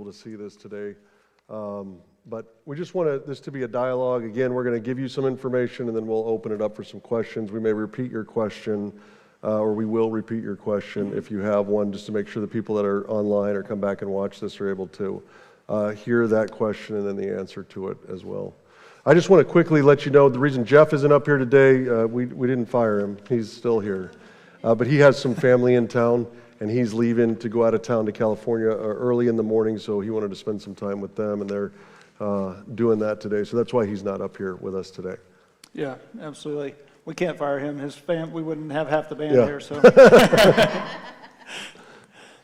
able to see this today. But we just want this to be a dialogue. Again, we're going to give you some information, and then we'll open it up for some questions. We may repeat your question, or we will repeat your question if you have one, just to make sure the people that are online or come back and watch this are able to hear that question and then the answer to it as well. I just want to quickly let you know the reason Jeff isn't up here today, we didn't fire him. He's still here. But he has some family in town, and he's leaving to go out of town to California early in the morning, so he wanted to spend some time with them, and they're doing that today. So that's why he's not up here with us today. Yeah, absolutely. We can't fire him. We wouldn't have half the band here. So.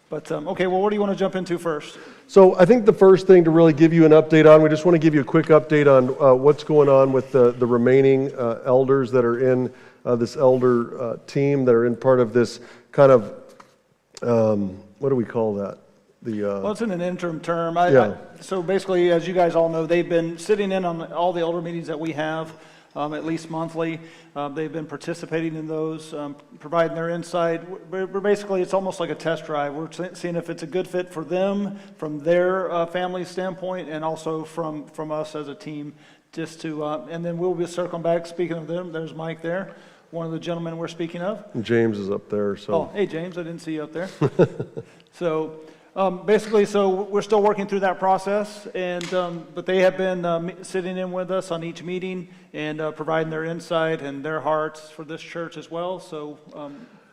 But, okay, well, what do you want to jump into first? So I think the first thing to really give you an update on, we just want to give you a quick update on what's going on with the remaining elders that are in this elder team, that are in part of this kind of, what do we call that? Well, it's in an interim term. So basically, as you guys all know, they've been sitting in on all the elder meetings that we have, at least monthly. They've been participating in those, providing their insight. We're basically, it's almost like a test drive. We're seeing if it's a good fit for them, from their family standpoint, and also from us as a team, just to, and then we'll be circling back. Speaking of them, there's Mike there, one of the gentlemen we're speaking of. James is up there. So. Oh, hey, James, I didn't see you up there. So, basically, so we're still working through that process, and but they have been sitting in with us on each meeting and providing their insight and their hearts for this church as well. So,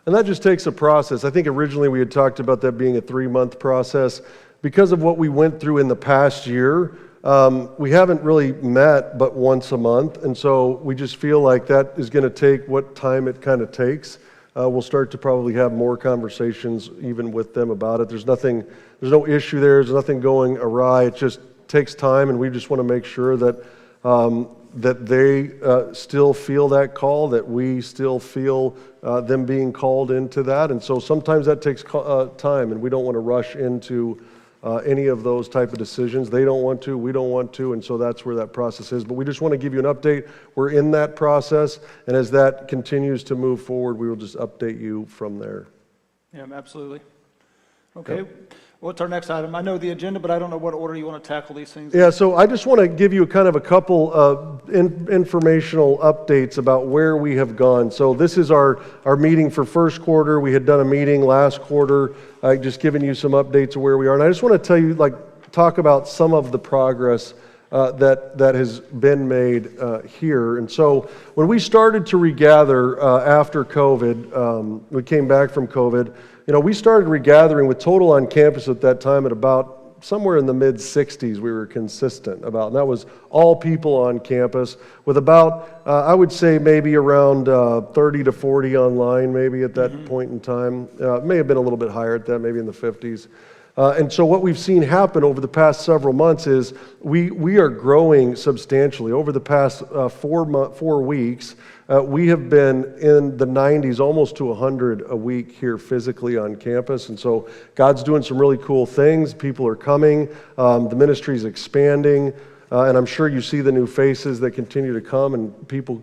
and that just takes a process. I think originally we had talked about that being a 3-month process. Because of what we went through in the past year, we haven't really met but once a month, and so we just feel like that is going to take what time it kind of takes. We'll start to probably have more conversations even with them about it. There's no issue there. There's nothing going awry. It just takes time, and we just want to make sure that that they still feel that call, that we still feel them being called into that. And so sometimes that takes time, and we don't want to rush into any of those type of decisions. They don't want to, we don't want to, and so that's where that process is. But we just want to give you an update. We're in that process, and as that continues to move forward, we will just update you from there. Yeah, absolutely. Okay. Yep. What's our next item? I know the agenda, but I don't know what order you want to tackle these things. Yeah, so I just want to give you kind of a couple informational updates about where we have gone. So this is our meeting for first quarter. We had done a meeting last quarter, just giving you some updates of where we are. And I just want to tell you, talk about some of the progress that has been made here. And so when we started to regather after COVID, we came back from COVID, we started regathering with total on campus at that time at about somewhere in the mid-60s we were consistent about. And that was all people on campus with about, I would say maybe around 30 to 40 online maybe at that point in time. It may have been a little bit higher at that, maybe in the 50s. And so what we've seen happen over the past several months is we are growing substantially. Over the past 4 weeks, we have been in the 90s, almost to 100 a week here physically on campus. And so God's doing some really cool things. People are coming. The ministry is expanding. And I'm sure you see the new faces that continue to come, and people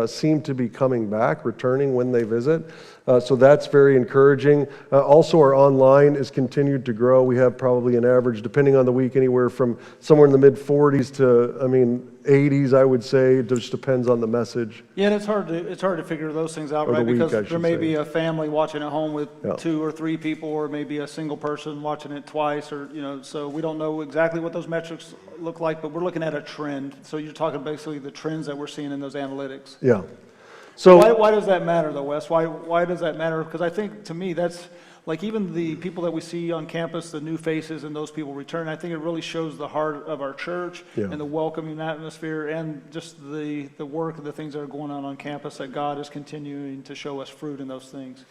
seem to be coming back, returning when they visit. So that's very encouraging. Also, our online has continued to grow. We have probably an average, depending on the week, anywhere from somewhere in the mid-40s to, 80s, I would say. It just depends on the message. Yeah, and it's hard to figure those things out, right? Because there may be a family watching at home with 2 or 3 people, or maybe a single person watching it twice, or so we don't know exactly what those metrics look like, but we're looking at a trend. So you're talking basically the trends that we're seeing in those analytics. Yeah. So why does that matter, though, Wes? Why does that matter? Because I think, to me, that's like even the people that we see on campus, the new faces, and those people return. I think it really shows the heart of our church and the welcoming atmosphere, and just the work and the things that are going on campus, that God is continuing to show us fruit in those things.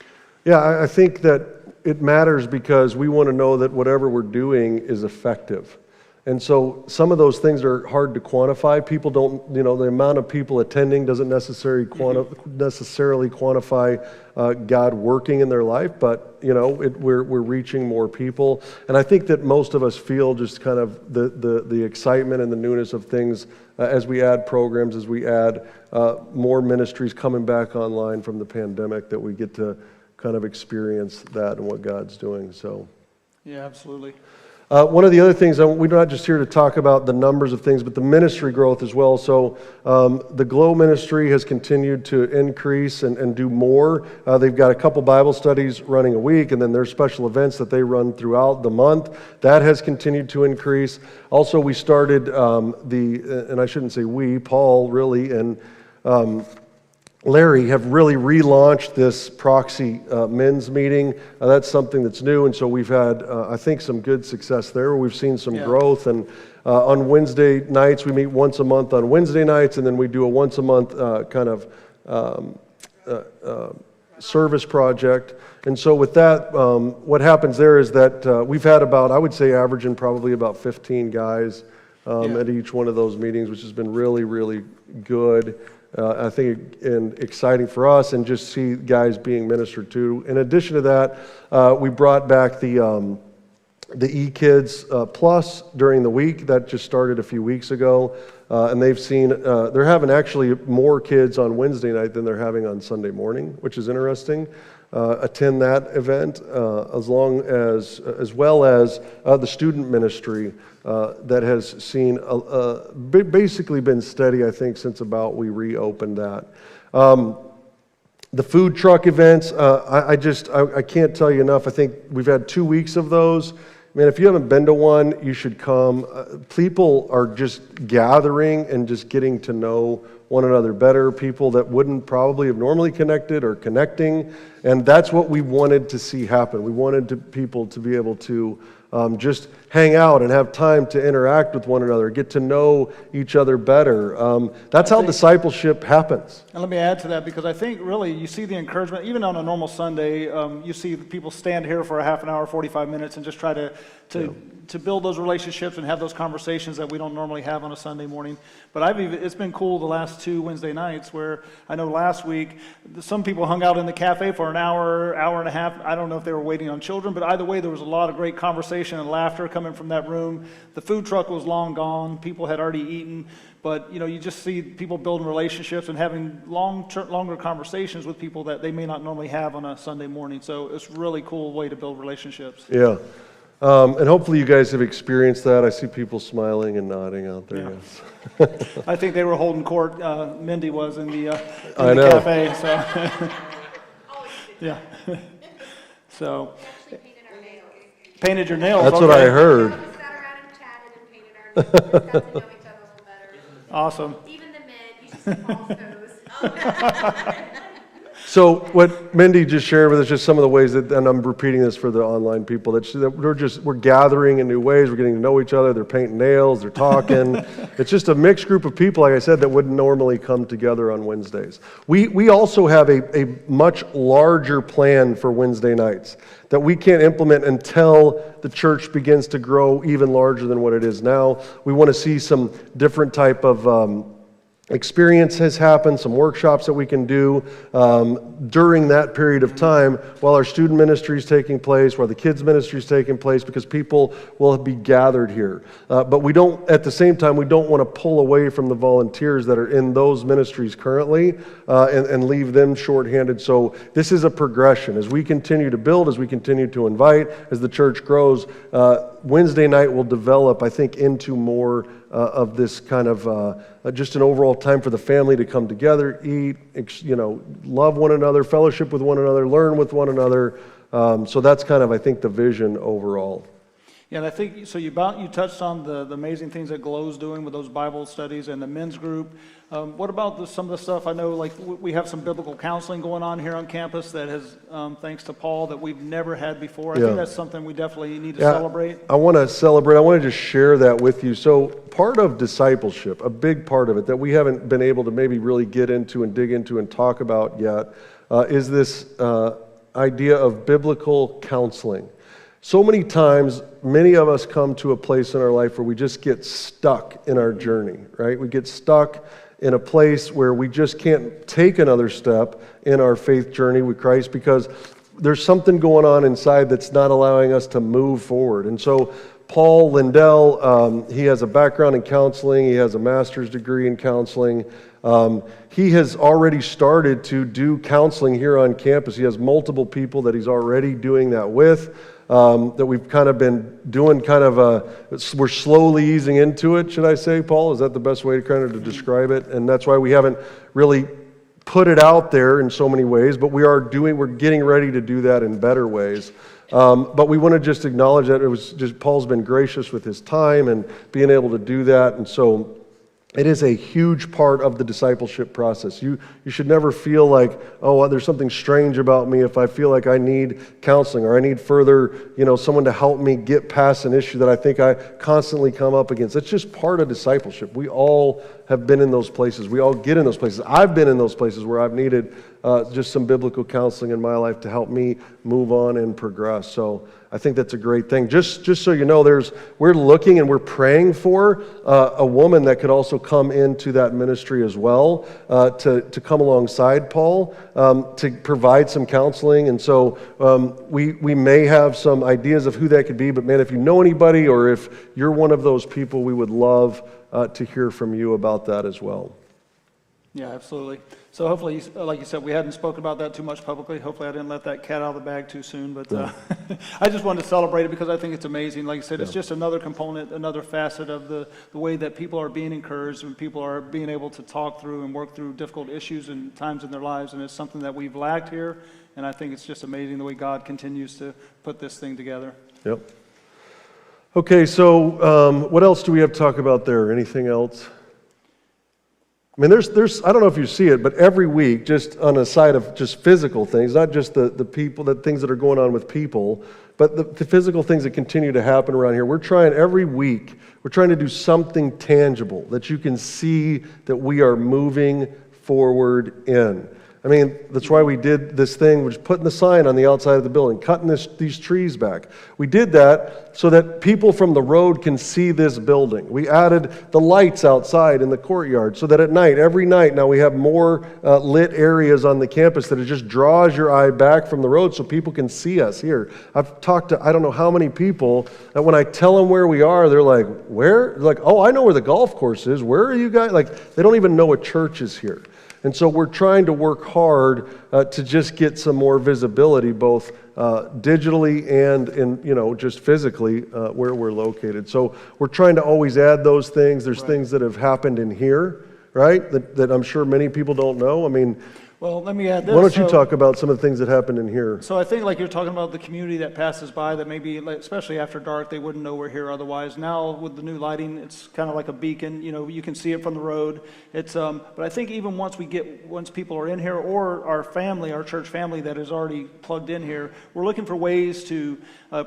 Yeah, I think that it matters because we want to know that whatever we're doing is effective. And so some of those things are hard to quantify. People don't, the amount of people attending doesn't necessarily quantify God working in their life, but, we're reaching more people. And I think that most of us feel just kind of the excitement and the newness of things as we add programs, as we add more ministries coming back online from the pandemic, that we get to kind of experience that and what God's doing. So, yeah, absolutely. One of the other things, we're not just here to talk about the numbers of things, but the ministry growth as well. So the GLOW ministry has continued to increase and do more. They've got a couple Bible studies running a week, and then there's special events that they run throughout the month. That has continued to increase. Also, we started and I shouldn't say we, Paul really, and Larry have really relaunched this proxy men's meeting. That's something that's new, and so we've had, I think, some good success there. We've seen some growth, and on Wednesday nights, we meet once a month on Wednesday nights, and then we do a once a month kind of service project. And so with that, what happens there is that we've had about, I would say, averaging probably about 15 guys at each one of those meetings, which has been really, really good. I think and exciting for us, and just see guys being ministered to. In addition to that, we brought back the E-Kids Plus during the week. That just started a few weeks ago, and they've seen they're having actually more kids on Wednesday night than they're having on Sunday morning, which is interesting. Attend that event as well as the student ministry that has seen basically been steady, I think, since about we reopened that. The food truck events, I can't tell you enough. I think we've had 2 weeks of those. Man, if you haven't been to one, you should come. People are just gathering and just getting to know one another better. People that wouldn't probably have normally connected are connecting, and that's what we wanted to see happen. We wanted people to be able to just hang out and have time to interact with one another, get to know each other better. That's how discipleship happens. And let me add to that, because I think really you see the encouragement, even on a normal Sunday, you see people stand here for a half an hour, 45 minutes, and just try to build those relationships and have those conversations that we don't normally have on a Sunday morning. But it's been cool the last 2 Wednesday nights, where I know last week some people hung out in the cafe for an hour and a half. I don't know if they were waiting on children, but either way, there was a lot of great conversation and laughter coming from that room. The food truck was long gone. People had already eaten. But, you just see people building relationships and having longer conversations with people that they may not normally have on a Sunday morning. So it's a really cool way to build relationships. Yeah. And hopefully you guys have experienced that. I see people smiling and nodding out there. Yeah. Yes. I think they were holding court. Mindy was in the cafe. So yeah. So painted your nails. That's what I heard. We sat around and chatted and painted our nails. Just got to know each other a little better. Awesome. Even the men, you should see Paul's toes. So what Mindy just shared with us, just some of the ways that, and I'm repeating this for the online people, that we're gathering in new ways, we're getting to know each other, they're painting nails, they're talking. It's just a mixed group of people, like I said, that wouldn't normally come together on Wednesdays. We also have a much larger plan for Wednesday nights that we can't implement until the church begins to grow even larger than what it is now. We want to see some different type of experience has happened, some workshops that we can do during that period of time while our student ministry is taking place, while the kids ministry is taking place, because people will be gathered here. But we don't, at the same time, we don't want to pull away from the volunteers that are in those ministries currently and leave them shorthanded. So this is a progression. As we continue to build, as we continue to invite, as the church grows, Wednesday night will develop, I think, into more of this kind of just an overall time for the family to come together, eat, love one another, fellowship with one another, learn with one another. So that's kind of, I think, the vision overall. Yeah, and I think, so you touched on the amazing things that GLOW's doing with those Bible studies and the men's group. What about some of the stuff? I know, like, we have some biblical counseling going on here on campus that has, thanks to Paul, that we've never had before. I think that's something we definitely need to celebrate. I want to celebrate. I want to just share that with you. So part of discipleship, a big part of it that we haven't been able to maybe really get into and dig into and talk about yet, is this idea of biblical counseling. So many times, many of us come to a place in our life where we just get stuck in our journey, right? We get stuck in a place where we just can't take another step in our faith journey with Christ because there's something going on inside that's not allowing us to move forward. And so Paul Lindell, he has a background in counseling. He has a master's degree in counseling. He has already started to do counseling here on campus. He has multiple people that he's already doing that with. that we've kind of been doing we're slowly easing into it, should I say, Paul? Is that the best way to describe it? And that's why we haven't really put it out there in so many ways, but we're getting ready to do that in better ways. But we want to just acknowledge that Paul's been gracious with his time and being able to do that, and so it is a huge part of the discipleship process. You should never feel like, oh, there's something strange about me if I feel like I need counseling or I need further, someone to help me get past an issue that I think I constantly come up against. It's just part of discipleship. We all have been in those places. We all get in those places. I've been in those places where I've needed just some biblical counseling in my life to help me move on and progress. So I think that's a great thing. Just so you know, we're looking and we're praying for a woman that could also come into that ministry as well, to come alongside Paul, to provide some counseling. And so we may have some ideas of who that could be, but man, if you know anybody or if you're one of those people, we would love to hear from you about that as well. Yeah, absolutely. So hopefully, like you said, we hadn't spoken about that too much publicly. Hopefully I didn't let that cat out of the bag too soon, but I just wanted to celebrate it because I think it's amazing. Like I said, it's just another component, another facet of the way that people are being encouraged and people are being able to talk through and work through difficult issues and times in their lives, and it's something that we've lacked here, and I think it's just amazing the way God continues to put this thing together. Yep. Okay, so what else do we have to talk about there? Anything else? I mean, there's I don't know if you see it, but every week, just on a side of just physical things, not just the people, the things that are going on with people, but the physical things that continue to happen around here. Every week, we're trying to do something tangible that you can see that we are moving forward in. I mean, that's why we did this thing, which putting the sign on the outside of the building, cutting these trees back. We did that so that people from the road can see this building. We added the lights outside in the courtyard so that at night, every night, now we have more lit areas on the campus that it just draws your eye back from the road so people can see us here. I've talked to I don't know how many people that when I tell them where we are, they're like, where? They're like, oh, I know where the golf course is. Where are you guys? Like, they don't even know a church is here. And so we're trying to work hard to just get some more visibility, both digitally and in just physically where we're located. So we're trying to always add those things. There's things that have happened in here, right? That I'm sure many people don't know. I mean, well, let me add this. Why don't you talk about some of the things that happened in here? So I think like you're talking about the community that passes by that maybe, especially after dark, they wouldn't know we're here otherwise. Now with the new lighting, it's kind of like a beacon. You can see it from the road. It's but I think even once people are in here, or our church family that is already plugged in here, we're looking for ways to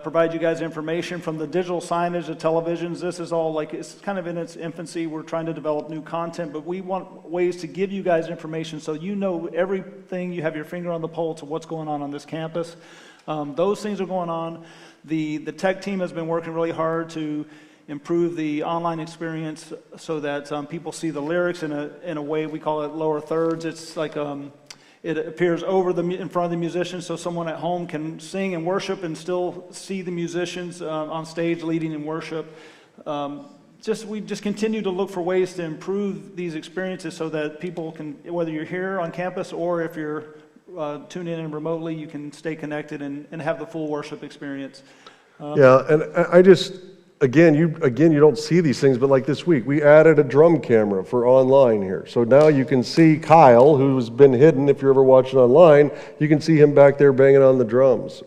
provide you guys information from the digital signage, the televisions. This is all it's kind of in its infancy. We're trying to develop new content, but we want ways to give you guys information so you know everything, you have your finger on the pulse of what's going on this campus. Those things are going on. The tech team has been working really hard to improve the online experience so that people see the lyrics in a way we call it lower thirds. It's like it appears in front of the musicians, so someone at home can sing and worship and still see the musicians on stage leading in worship. We just continue to look for ways to improve these experiences so that people can, whether you're here on campus or if you're tuning in remotely, you can stay connected and have the full worship experience. Yeah, and I just, again, you don't see these things, but like this week, we added a drum camera for online here. So now you can see Kyle, who's been hidden. If you're ever watching online, you can see him back there banging on the drums.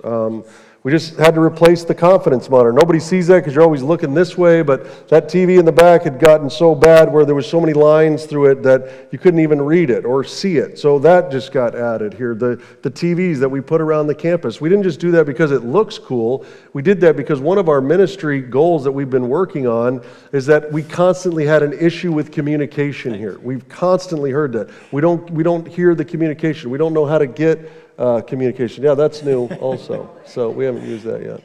We just had to replace the confidence monitor. Nobody sees that because you're always looking this way, but that TV in the back had gotten so bad where there was so many lines through it that you couldn't even read it or see it. So that just got added here. The TVs that we put around the campus, we didn't just do that because it looks cool. We did that because one of our ministry goals that we've been working on is that we constantly had an issue with communication here. We've constantly heard that. We don't hear the communication. We don't know how to get communication. Yeah, that's new also. So we haven't used that yet.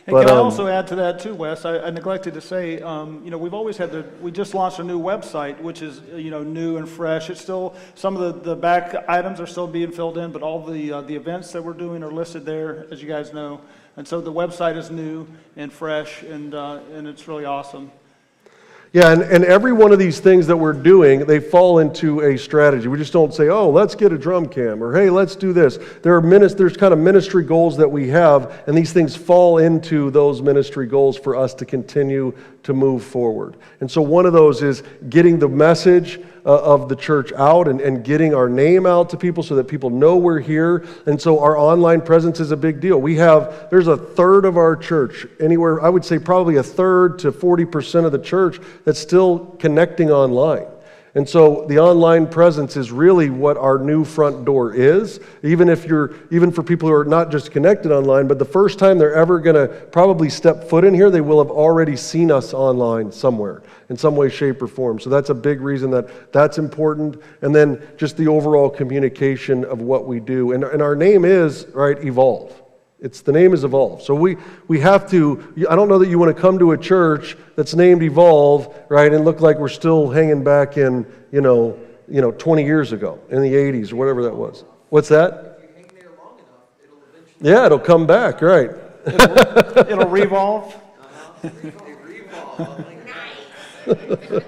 And can I also add to that too, Wes? I neglected to say, we've always we just launched a new website, which is, new and fresh. It's still, some of the back items are still being filled in, but all the events that we're doing are listed there, as you guys know. And so the website is new and fresh, and it's really awesome. Yeah, and every one of these things that we're doing, they fall into a strategy. We just don't say, oh, let's get a drum cam, or hey, let's do this. There's kind of ministry goals that we have, and these things fall into those ministry goals for us to continue to move forward. And so one of those is getting the message of the church out and getting our name out to people so that people know we're here. And so our online presence is a big deal. There's a third of our church, anywhere, I would say probably a third to 40% of the church that's still connecting online. And so the online presence is really what our new front door is, even for people who are not just connected online, but the first time they're ever going to probably step foot in here, they will have already seen us online somewhere, in some way, shape, or form. So that's a big reason that's important. And then just the overall communication of what we do. And our name is, right, Evolve. The name is Evolve. So we have to, I don't know that you want to come to a church that's named Evolve, right, and look like we're still hanging back in, 20 years ago, in the 80s or whatever that was. What's that? If you hang there long enough, it'll eventually... Yeah, it'll come back, right. It'll revolve. Revolve. Nice.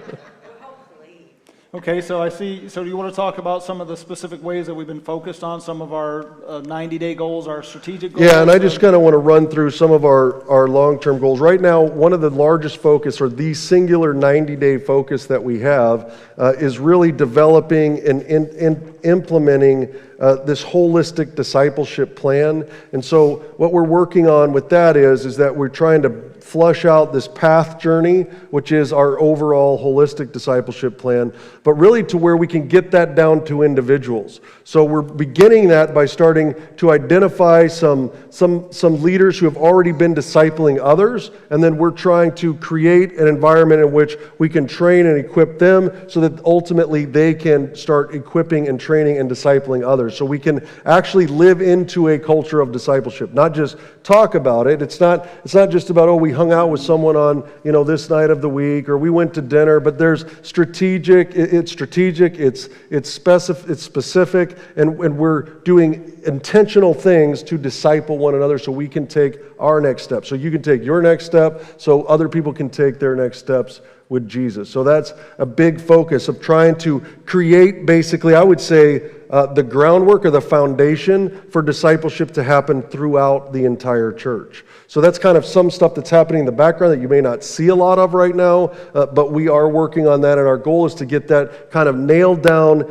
Okay, so I see, so do you want to talk about some of the specific ways that we've been focused on, some of our 90-day goals, our strategic goals? Yeah, and I just kind of want to run through some of our long-term goals. Right now, one of the largest focus, or the singular 90-day focus that we have, is really developing and implementing this holistic discipleship plan. And so what we're working on with that is that we're trying to flush out this path journey, which is our overall holistic discipleship plan, but really to where we can get that down to individuals. So we're beginning that by starting to identify some leaders who have already been discipling others, and then we're trying to create an environment in which we can train and equip them so that ultimately they can start equipping and training and discipling others. So we can actually live into a culture of discipleship, not just talk about it. It's not just about, oh, we hung out with someone on, this night of the week, or we went to dinner, but there's it's strategic, it's specific, and we're doing intentional things to disciple one another so we can take our next step. So you can take your next step, so other people can take their next steps with Jesus. So that's a big focus of trying to create, basically, I would say, the groundwork or the foundation for discipleship to happen throughout the entire church. So that's kind of some stuff that's happening in the background that you may not see a lot of right now, but we are working on that, and our goal is to get that kind of nailed down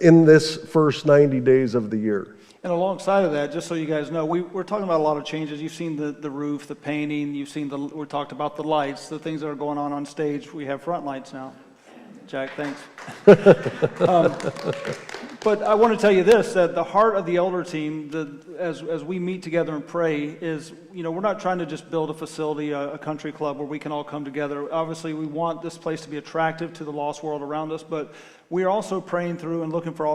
in this first 90 days of the year. And alongside of that, just so you guys know, we're talking about a lot of changes. You've seen the roof, the painting, we talked about the lights, the things that are going on stage. We have front lights now. Jack, thanks. But I want to tell you this, that the heart of the elder team, as we meet together and pray, is, we're not trying to just build a facility, a country club where we can all come together. Obviously, we want this place to be attractive to the lost world around us, but we are also praying through and looking for,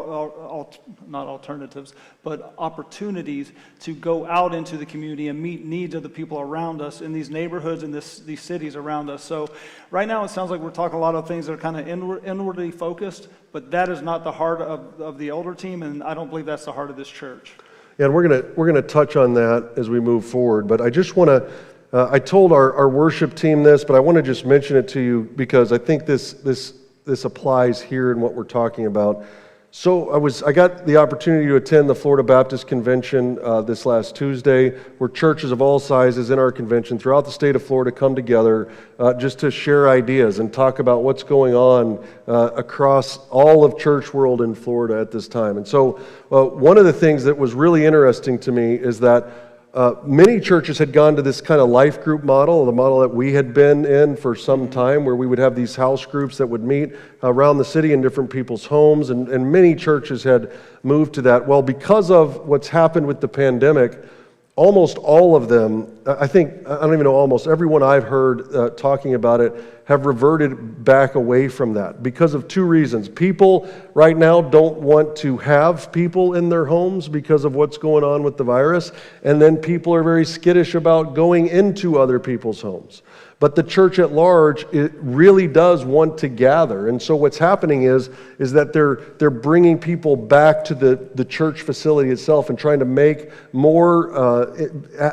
not alternatives, but opportunities to go out into the community and meet needs of the people around us in these neighborhoods and these cities around us. So right now it sounds like we're talking a lot of things that are kind of inwardly focused, but that is not the heart of the elder team, and I don't believe that's the heart of this church. Yeah, and we're gonna touch on that as we move forward, but I just want to, I told our worship team this, but I want to just mention it to you because I think this applies here in what we're talking about. So I got the opportunity to attend the Florida Baptist Convention this last Tuesday, where churches of all sizes in our convention throughout the state of Florida come together just to share ideas and talk about what's going on across all of church world in Florida at this time. And so one of the things that was really interesting to me is that many churches had gone to this kind of life group model, the model that we had been in for some time, where we would have these house groups that would meet around the city in different people's homes, and many churches had moved to that. Well, because of what's happened with the pandemic, almost all of them, I don't even know, almost everyone I've heard talking about it have reverted back away from that because of two reasons. People right now don't want to have people in their homes because of what's going on with the virus, and then people are very skittish about going into other people's homes. But the church at large, it really does want to gather. And so what's happening is that they're bringing people back to the church facility itself and trying to make more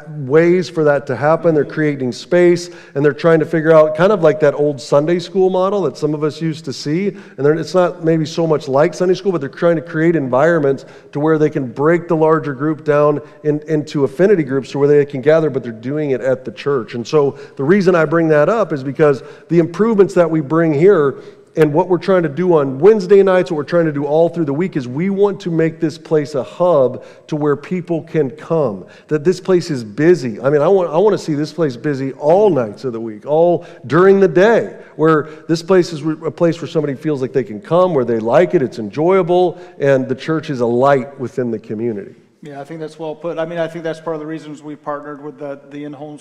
ways for that to happen. They're creating space, and they're trying to figure out, kind of like that old Sunday school model that some of us used to see. And it's not maybe so much like Sunday school, but they're trying to create environments to where they can break the larger group down into affinity groups to where they can gather, but they're doing it at the church. And so the reason I bring that up is because the improvements that we bring here and what we're trying to do on Wednesday nights, what we're trying to do all through the week, is we want to make this place a hub to where people can come. That this place is busy. I mean, I want to see this place busy all nights of the week, all during the day, where this place is a place where somebody feels like they can come, where they like it, it's enjoyable, and the church is a light within the community. Yeah, I think that's well put. I mean, I think that's part of the reasons we partnered with the in-home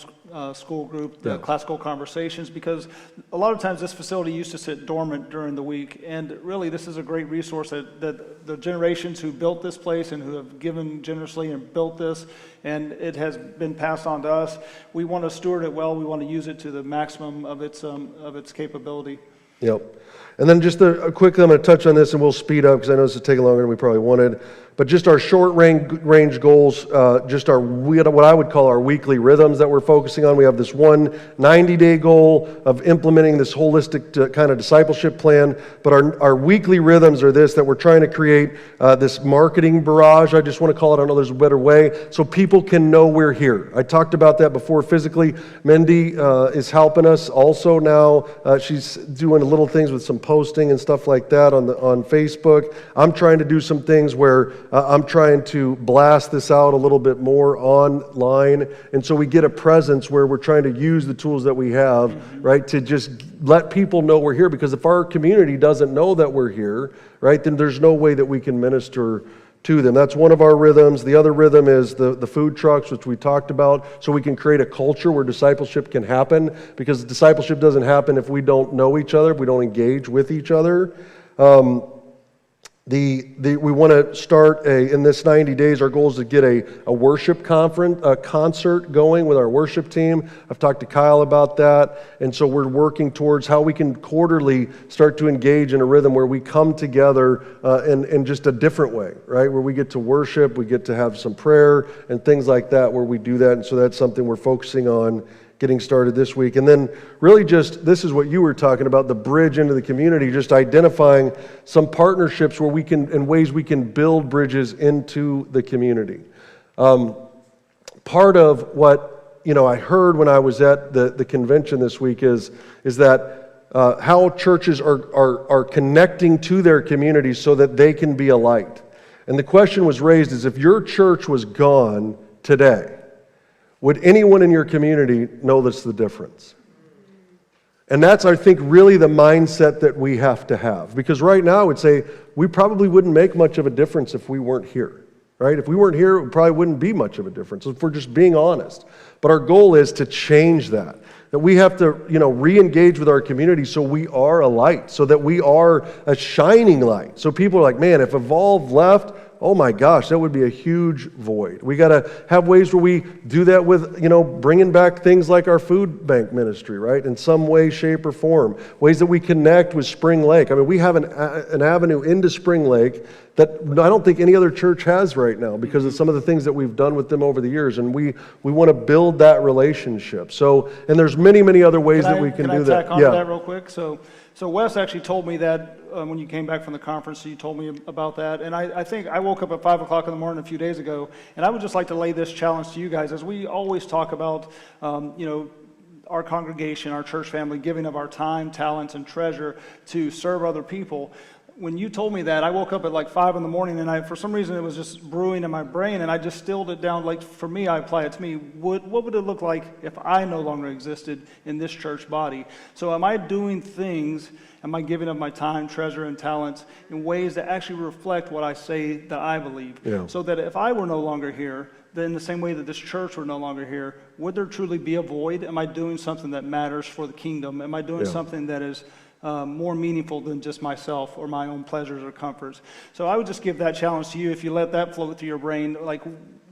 school group, the Classical Conversations, because a lot of times this facility used to sit dormant during the week, and really this is a great resource that the generations who built this place and who have given generously and built this, and it has been passed on to us. We want to steward it well. We want to use it to the maximum of its capability. Yep. And then just quickly, I'm going to touch on this and we'll speed up because I know this is taking longer than we probably wanted. But just our short range goals, just what I would call our weekly rhythms that we're focusing on. We have this one 90-day goal of implementing this holistic kind of discipleship plan. But our weekly rhythms are that we're trying to create this marketing barrage, I just want to call it, I don't know there's a better way, so people can know we're here. I talked about that before physically. Mindy is helping us also now. She's doing little things with some posting and stuff like that on Facebook. I'm trying to do some things where I'm trying to blast this out a little bit more online, and so we get a presence where we're trying to use the tools that we have, right, to just let people know we're here, because if our community doesn't know that we're here, right, then there's no way that we can minister to them. That's one of our rhythms. The other rhythm is the food trucks, which we talked about, so we can create a culture where discipleship can happen, because discipleship doesn't happen if we don't know each other, if we don't engage with each other. We want to start in this 90 days, our goal is to get a worship concert going with our worship team. I've talked to Kyle about that, and so we're working towards how we can quarterly start to engage in a rhythm where we come together in just a different way, right? Where we get to worship, we get to have some prayer and things like that, where we do that, and so that's something we're focusing on getting started this week. And then really just, this is what you were talking about, the bridge into the community, just identifying some partnerships where we can, and ways we can build bridges into the community. Part of what, I heard when I was at the convention this week is that how churches are connecting to their communities so that they can be a light. And the question was raised is, if your church was gone today, would anyone in your community notice the difference? And that's, I think, really the mindset that we have to have. Because right now I would say we probably wouldn't make much of a difference if we weren't here. Right? If we weren't here, it probably wouldn't be much of a difference, if we're just being honest. But our goal is to change that. That we have to, re-engage with our community so we are a light, so that we are a shining light. So people are like, man, if Evolve left, oh my gosh, that would be a huge void. We got to have ways where we do that with, bringing back things like our food bank ministry, right? In some way, shape, or form. Ways that we connect with Spring Lake. I mean, we have an avenue into Spring Lake that I don't think any other church has right now, because of some of the things that we've done with them over the years, and we want to build that relationship. So, and there's many other ways that we can do that. Can I tack on to that real quick? So Wes actually told me that when you came back from the conference, you told me about that, and I think I woke up at 5 o'clock in the morning a few days ago, and I would just like to lay this challenge to you guys, as we always talk about, our congregation, our church family, giving of our time, talents, and treasure to serve other people. When you told me that, I woke up at like 5 in the morning, and for some reason it was just brewing in my brain, and I just distilled it down. Like, for me, I apply it to me. What would it look like if I no longer existed in this church body? So am I doing things, am I giving up my time, treasure, and talents in ways that actually reflect what I say that I believe? Yeah. So that if I were no longer here, in the same way that this church were no longer here, would there truly be a void? Am I doing something that matters for the kingdom? Am I doing something that is more meaningful than just myself or my own pleasures or comforts? So I would just give that challenge to you. If you let that float through your brain, like,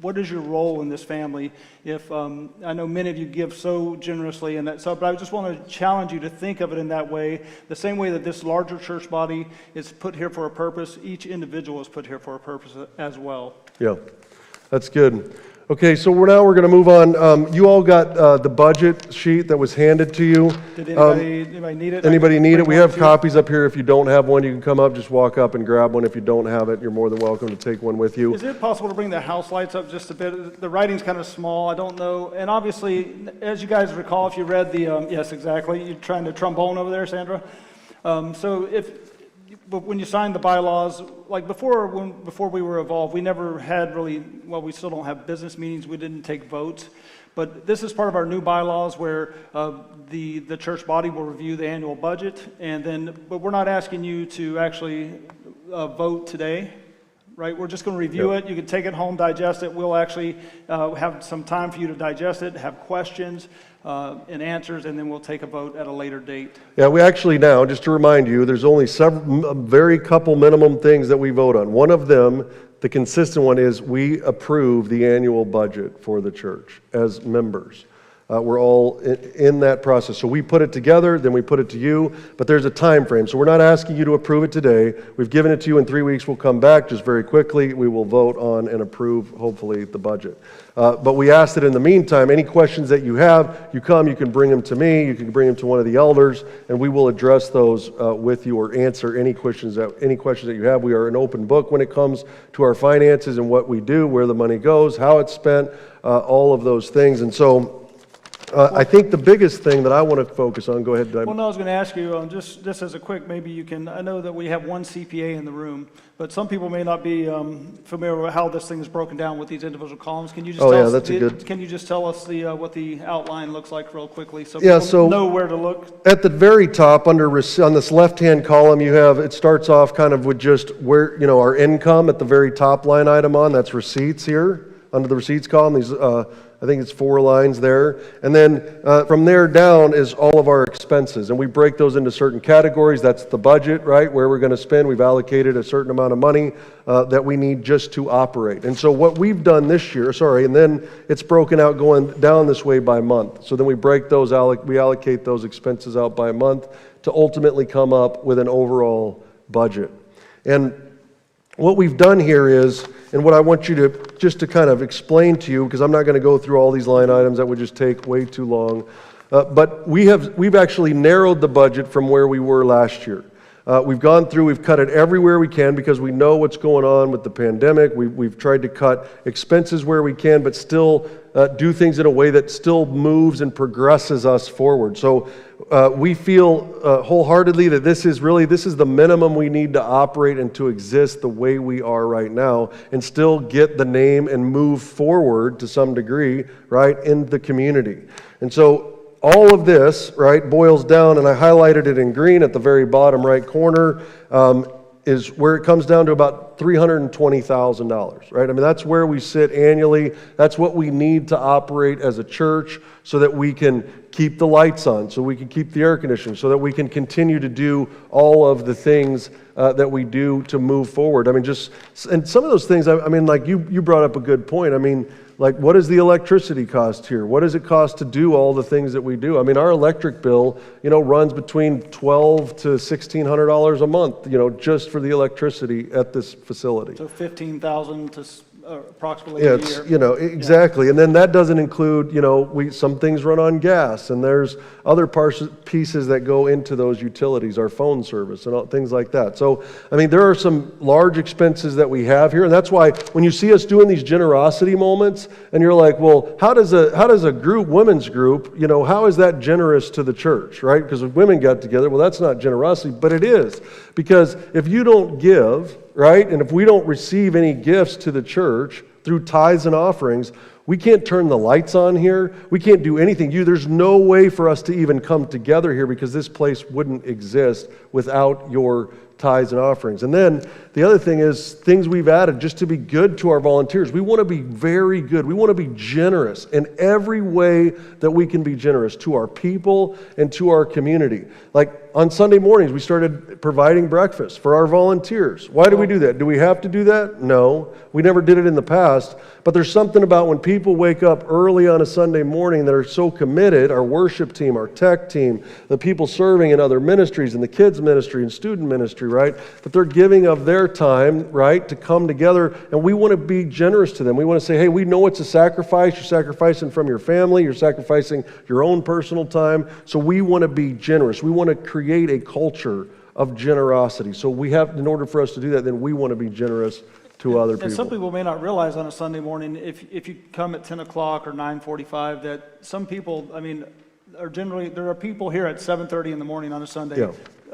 what is your role in this family? If I know many of you give so generously and that stuff, but I just want to challenge you to think of it in that way. The same way that this larger church body is put here for a purpose, each individual is put here for a purpose as well. Yeah, that's good. Okay, so we're going to move on. You all got the budget sheet that was handed to you. Did anybody need it? Anybody need it? We Bring one have too. copies up here. If you don't have one, you can come up, just walk up and grab one. If you don't have it, you're more than welcome to take one with you. Is it possible to bring the house lights up just a bit? The writing's kind of small, I don't know. And obviously, as you guys recall, if you read the, yes, exactly, you're trying to trombone over there, Sandra. But when you signed the bylaws, like before we were involved, we never had really, well, we still don't have business meetings, we didn't take votes. But this is part of our new bylaws where the church body will review the annual budget, but we're not asking you to actually vote today, right? We're just going to review it. You can take it home, digest it. We'll actually have some time for you to digest it, have questions and answers, and then we'll take a vote at a later date. Yeah, we actually now, just to remind you, there's only a very couple minimum things that we vote on. One of them, the consistent one, is we approve the annual budget for the church as members. We're all in that process. So we put it together, then we put it to you, but there's a time frame. So we're not asking you to approve it today. We've given it to you in 3 weeks. We'll come back just very quickly. We will vote on and approve, hopefully, the budget. But we ask that in the meantime, any questions that you have, you can bring them to me, you can bring them to one of the elders, and we will address those with you or answer any questions that you have. We are an open book when it comes to our finances and what we do, where the money goes, how it's spent, all of those things. And so I think the biggest thing that I want to focus on, go ahead, Dave. Well, no, I was going to ask you, just as a quick, maybe you can, I know that we have one CPA in the room, but some people may not be familiar with how this thing is broken down with these individual columns. Can you just can you just tell us what the outline looks like real quickly so people know where to look? At the very top, on this left-hand column, it starts off kind of with just where, our income at the very top line item that's receipts here, under the receipts column. These, I think it's 4 lines there. And then from there down is all of our expenses. And we break those into certain categories. That's the budget, right, where we're going to spend. We've allocated a certain amount of money that we need just to operate. And so what we've done this year, and then it's broken out going down this way by month. So then we break those, we allocate those expenses out by month to ultimately come up with an overall budget. And what we've done here is, and what I want you to kind of explain to you, because I'm not going to go through all these line items, that would just take way too long, but we've actually narrowed the budget from where we were last year. We've gone through, we've cut it everywhere we can because we know what's going on with the pandemic. We've tried to cut expenses where we can, but still do things in a way that still moves and progresses us forward. So we feel wholeheartedly that this is the minimum we need to operate and to exist the way we are right now and still get the name and move forward to some degree, right, in the community. And so all of this, right, boils down, and I highlighted it in green at the very bottom right corner, is where it comes down to about $320,000, right? I mean, that's where we sit annually. That's what we need to operate as a church so that we can keep the lights on, so we can keep the air conditioning, so that we can continue to do all of the things that we do to move forward. I mean, and some of those things, I mean, like you brought up a good point. I mean, like, what does the electricity cost here? What does it cost to do all the things that we do? I mean, our electric bill, runs between $1,200 to $1,600 a month, just for the electricity at this facility. So $15,000 to approximately a year. Exactly. Yeah. And then that doesn't include, some things run on gas, and there's other pieces that go into those utilities, our phone service and things like that. So, I mean, there are some large expenses that we have here, and that's why when you see us doing these generosity moments, and you're like, well, how does a group, women's group, how is that generous to the church, right? Because if women got together, well, that's not generosity, but it is. Because if you don't give, right, and if we don't receive any gifts to the church through tithes and offerings, we can't turn the lights on here. We can't do anything. There's no way for us to even come together here because this place wouldn't exist without your tithes and offerings. And then the other thing is things we've added just to be good to our volunteers. We want to be very good. We want to be generous in every way that we can be generous to our people and to our community. Like on Sunday mornings, we started providing breakfast for our volunteers. Why do we do that? Do we have to do that? No. We never did it in the past. But there's something about when people wake up early on a Sunday morning that are so committed, our worship team, our tech team, the people serving in other ministries, in the kids ministry and student ministry, right? That they're giving of their time, right, to come together, and we want to be generous to them. We want to say, hey, we know it's a sacrifice. You're sacrificing from your family. You're sacrificing your own personal time. So we want to be generous. We want to create a culture of generosity. So we have, in order for us to do that, then we want to be generous to other people. And some people may not realize on a Sunday morning, if you come at 10 o'clock or 9:45, that some people, I mean, are generally, there are people here at 7:30 in the morning on a Sunday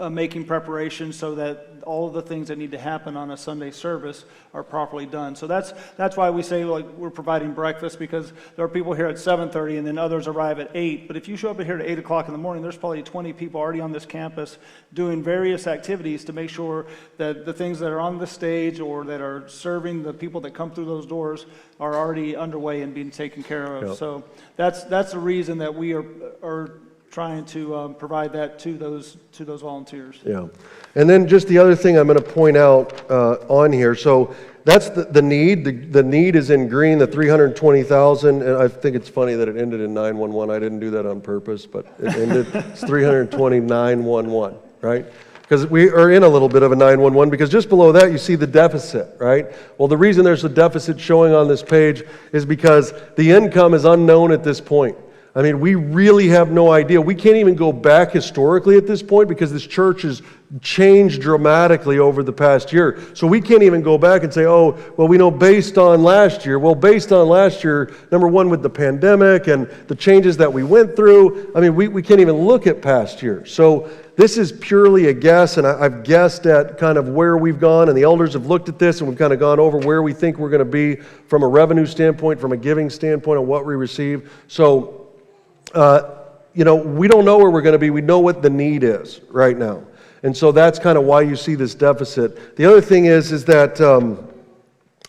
making preparations so that all of the things that need to happen on a Sunday service are properly done. So that's why we say, like, we're providing breakfast, because there are people here at 7:30 and then others arrive at 8. But if you show up here at 8 o'clock in the morning, there's probably 20 people already on this campus doing various activities to make sure that the things that are on the stage or that are serving the people that come through those doors are already underway and being taken care of. Yep. So that's the reason that we are trying to provide that to those volunteers. Yeah. And then just the other thing I'm going to point out on here. So that's the need. The need is in green, the 320,000. And I think it's funny that it ended in 911. I didn't do that on purpose, but it ended. It's 32911, right? Because we are in a little bit of a 911, because just below that you see the deficit, right? Well, the reason there's a deficit showing on this page is because the income is unknown at this point. I mean, we really have no idea. We can't even go back historically at this point, because this church has changed dramatically over the past year. So we can't even go back and say, oh, well, we know based on last year. Well, based on last year, number one, with the pandemic and the changes that we went through, I mean, we can't even look at past years. So this is purely a guess, and I've guessed at kind of where we've gone, and the elders have looked at this, and we've kind of gone over where we think we're going to be from a revenue standpoint, from a giving standpoint, on what we receive. So we don't know where we're going to be. We know what the need is right now. And so that's kind of why you see this deficit. The other thing is that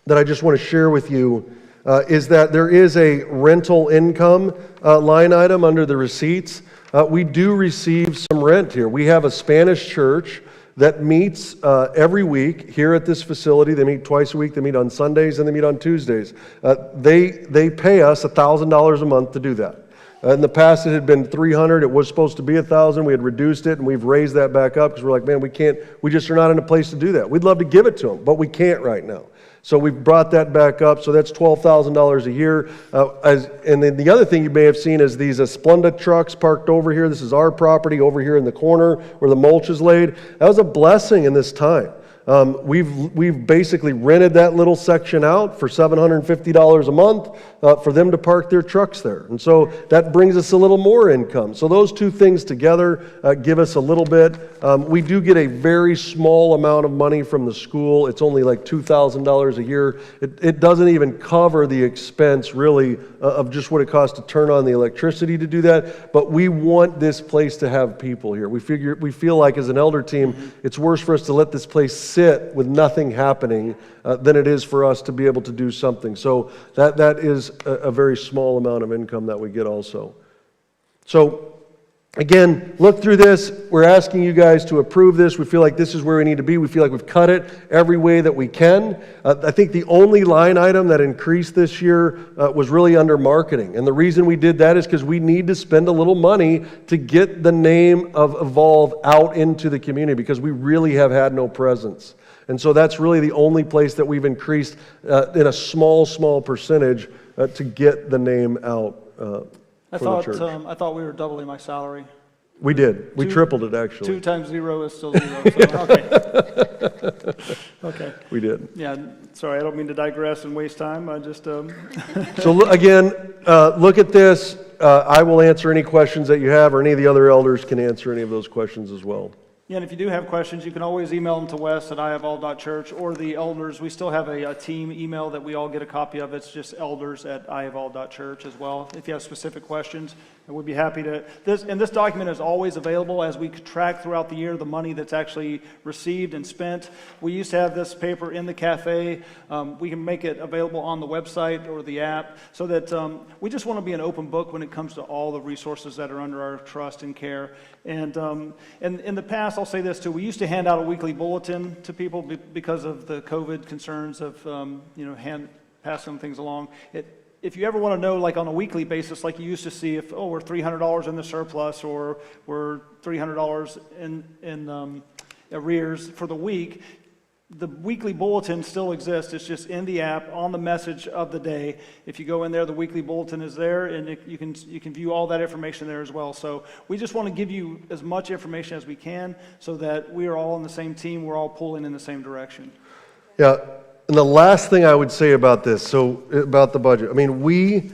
that I just want to share with you is that there is a rental income line item under the receipts. We do receive some rent here. We have a Spanish church that meets every week here at this facility. They meet twice a week. They meet on Sundays and they meet on Tuesdays. They pay us $1,000 a month to do that. In the past, it had been $300. It was supposed to be $1,000. We had reduced it, and we've raised that back up because we're like, man, we just are not in a place to do that. We'd love to give it to them, but we can't right now. So we've brought that back up. So that's $12,000 a year. And then the other thing you may have seen is these Splenda trucks parked over here. This is our property over here in the corner where the mulch is laid. That was a blessing in this time. We've basically rented that little section out for $750 a month for them to park their trucks there. And so that brings us a little more income. So those two things together give us a little bit. We do get a very small amount of money from the school. It's only like $2,000 a year. It doesn't even cover the expense really of just what it costs to turn on the electricity to do that. But we want this place to have people here. We feel like as an elder team, it's worse for us to let this place sit with nothing happening than it is for us to be able to do something. So that is a very small amount of income that we get also. So again, look through this. We're asking you guys to approve this. We feel like this is where we need to be. We feel like we've cut it every way that we can. I think the only line item that increased this year was really under marketing. And the reason we did that is because we need to spend a little money to get the name of Evolve out into the community, because we really have had no presence. And so that's really the only place that we've increased in a small percentage to get the name out for the church. I thought we were doubling my salary. We did. We tripled it, actually. 2 times 0 is still 0. So, okay. Okay. We did. Yeah. Sorry, I don't mean to digress and waste time. I just. So again, look at this. I will answer any questions that you have, or any of the other elders can answer any of those questions as well. Yeah, and if you do have questions, you can always email them to Wes at iofall.church, or the elders. We still have a team email that we all get a copy of. It's just elders at iofall.church as well. If you have specific questions, And we'd be happy to, this document is always available as we track throughout the year the money that's actually received and spent. We used to have this paper in the cafe. We can make it available on the website or the app so that we just want to be an open book when it comes to all the resources that are under our trust and care. And in the past, I'll say this too, we used to hand out a weekly bulletin to people because of the COVID concerns of, passing things along. If you ever want to know, like on a weekly basis, like you used to see, if we're $300 in the surplus or we're $300 in arrears for the week, the weekly bulletin still exists. It's just in the app on the message of the day. If you go in there, the weekly bulletin is there, and you can view all that information there as well. So we just want to give you as much information as we can, so that we are all on the same team. We're all pulling in the same direction. Yeah. And the last thing I would say about this, so about the budget, I mean, we,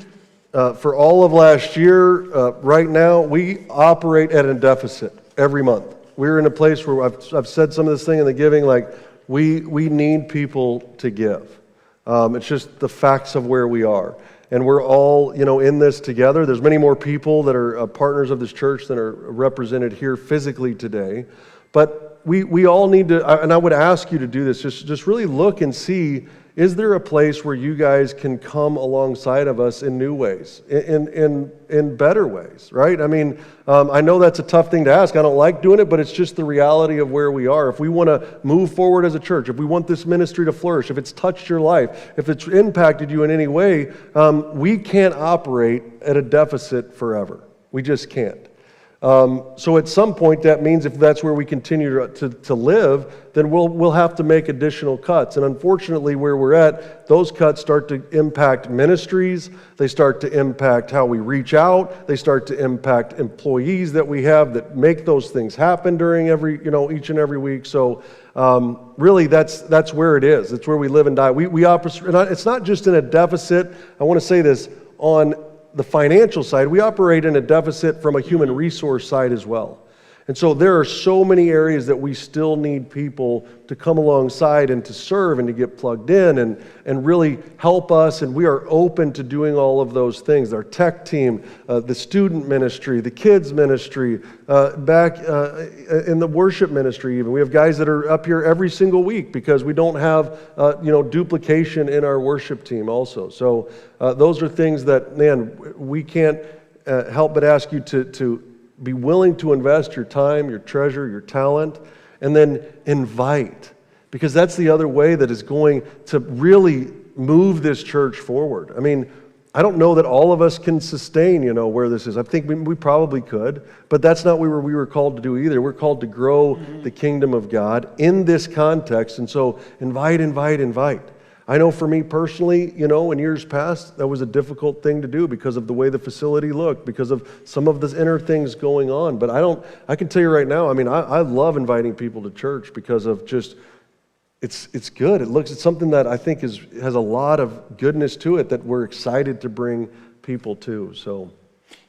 for all of last year, right now, we operate at a deficit every month. We're in a place where I've said some of this thing in the giving, like we need people to give. It's just the facts of where we are. And we're all, in this together. There's many more people that are partners of this church than are represented here physically today. But we all need to, and I would ask you to do this, just really look and see, is there a place where you guys can come alongside of us in new ways, in better ways, right? I mean, I know that's a tough thing to ask. I don't like doing it, but it's just the reality of where we are. If we want to move forward as a church, if we want this ministry to flourish, if it's touched your life, if it's impacted you in any way, we can't operate at a deficit forever. We just can't. So at some point, that means if that's where we continue to live, then we'll have to make additional cuts. And unfortunately, where we're at, those cuts start to impact ministries. They start to impact how we reach out. They start to impact employees that we have that make those things happen during each and every week. So really, that's where it is. It's where we live and die. We operate. It's not just in a deficit. I want to say this on the financial side, we operate in a deficit from a human resource side as well. And so there are so many areas that we still need people to come alongside and to serve and to get plugged in and really help us. And we are open to doing all of those things. Our tech team, the student ministry, the kids ministry, back in the worship ministry even. We have guys that are up here every single week because we don't have duplication in our worship team also. So those are things that, man, we can't help but ask you to be willing to invest your time, your treasure, your talent, and then invite. Because that's the other way that is going to really move this church forward. I mean, I don't know that all of us can sustain, where this is. I think we probably could, but that's not what we were called to do either. We're called to grow the kingdom of God in this context. And so invite. I know for me personally, in years past, that was a difficult thing to do because of the way the facility looked, because of some of the inner things going on. But I can tell you right now, I mean, I love inviting people to church because of just, it's good. It's something that I think has a lot of goodness to it that we're excited to bring people to, so.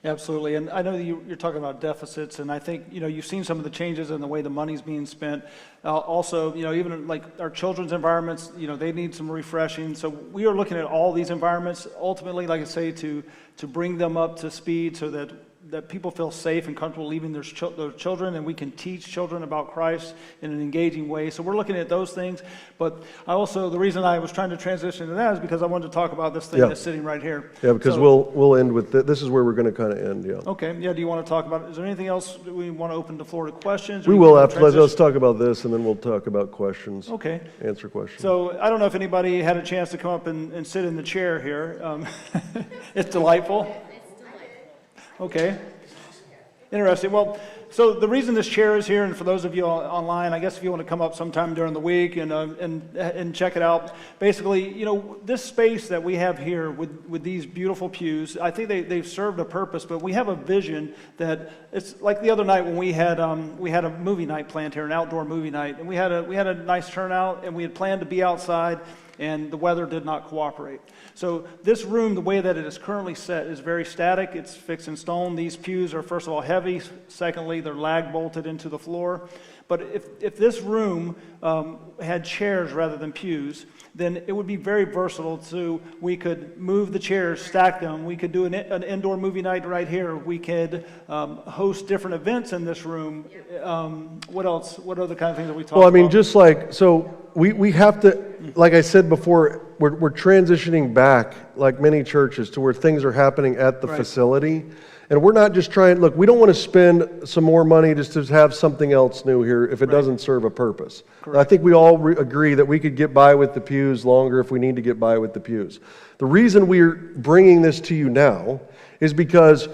Absolutely, and I know that you're talking about deficits, and I think, you've seen some of the changes in the way the money's being spent. Also, even like our children's environments, they need some refreshing. So we are looking at all these environments, ultimately, like I say, to bring them up to speed so that people feel safe and comfortable leaving their children, and we can teach children about Christ in an engaging way. So we're looking at those things. But the reason I was trying to transition to that is because I wanted to talk about this thing that's sitting right here. Yeah, because we'll end with this is where we're going to kind of end, yeah. Okay, yeah, do you want to talk about, is there anything else that we want to open the floor to questions? We will, let's talk about this, and then we'll talk about questions. Okay. Answer questions. So I don't know if anybody had a chance to come up and sit in the chair here. It's delightful. Okay. Interesting. Well, so the reason this chair is here, and for those of you online, I guess if you want to come up sometime during the week and check it out, basically, this space that we have here with these beautiful pews, I think they've served a purpose, but we have a vision that it's like the other night when we had a movie night planned here, an outdoor movie night, and we had a nice turnout, and we had planned to be outside. and the weather did not cooperate. So this room, the way that it is currently set, is very static. It's fixed in stone. These pews are, first of all, heavy. Secondly, they're lag bolted into the floor. But if this room had chairs rather than pews, then it would be very versatile. So we could move the chairs, stack them. We could do an indoor movie night right here. We could host different events in this room. What else? What are the kind of things that we talk about? Well, I mean, just like, so we have to, like I said before, we're transitioning back, like many churches, to where things are happening at the facility. And we're not just trying, look, we don't want to spend some more money just to have something else new here if it doesn't serve a purpose. I think we all agree that we could get by with the pews longer if we need to get by with the pews. The reason we're bringing this to you now is because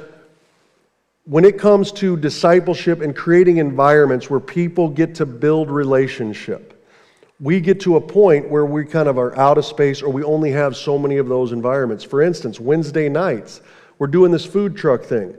when it comes to discipleship and creating environments where people get to build relationship, we get to a point where we kind of are out of space, or we only have so many of those environments. For instance, Wednesday nights, we're doing this food truck thing.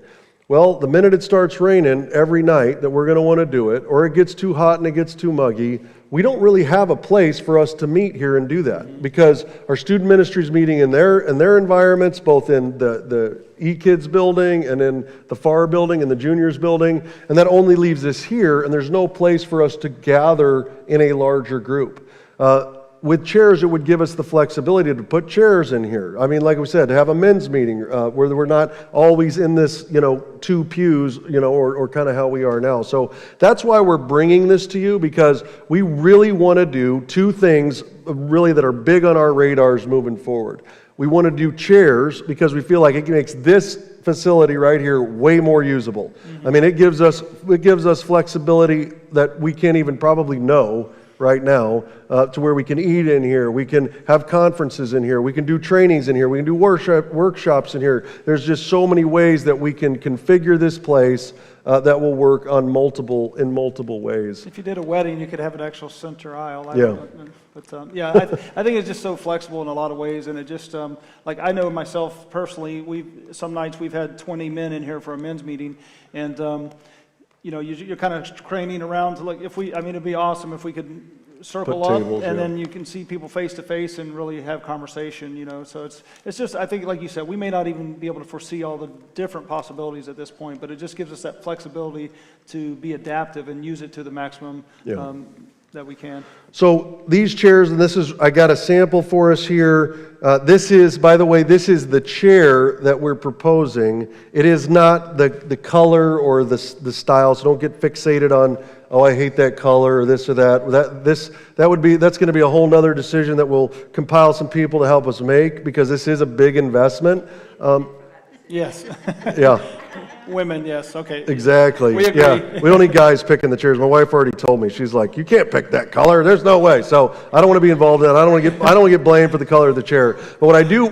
Well, the minute it starts raining every night that we're going to want to do it, or it gets too hot and it gets too muggy, we don't really have a place for us to meet here and do that, because our student ministry is meeting in their environments, both in the E-Kids building and in the FAR building and the juniors building, and that only leaves us here, and there's no place for us to gather in a larger group. With chairs, it would give us the flexibility to put chairs in here. I mean, like we said, to have a men's meeting where we're not always in this, two pews, or kind of how we are now. So that's why we're bringing this to you, because we really want to do two things really that are big on our radars moving forward. We want to do chairs because we feel like it makes this facility right here way more usable. I mean, it gives us flexibility that we can't even probably know right now, to where we can eat in here, we can have conferences in here, we can do trainings in here, we can do workshops in here. There's just so many ways that we can configure this place that will work in multiple ways. If you did a wedding, you could have an actual center aisle. I think it's just so flexible in a lot of ways, and it just like I know myself personally. Some nights we've had 20 men in here for a men's meeting, and you're kind of craning around to look. It'd be awesome if we could circle Put up, tables, and then you can see people face to face and really have conversation. So it's just, I think, like you said, we may not even be able to foresee all the different possibilities at this point, but it just gives us that flexibility to be adaptive and use it to the maximum that we can. So these chairs, and I got a sample for us here. By the way, this is the chair that we're proposing. It is not the color or the style, so don't get fixated on, oh, I hate that color or this or that. That's going to be a whole nother decision that we'll compile some people to help us make, because this is a big investment. Yes. Yeah. Women, yes, okay. Exactly. We agree. Yeah, we don't need guys picking the chairs. My wife already told me. She's like, "You can't pick that color. There's no way." So I don't want to be involved in that. I don't want to get blamed for the color of the chair. But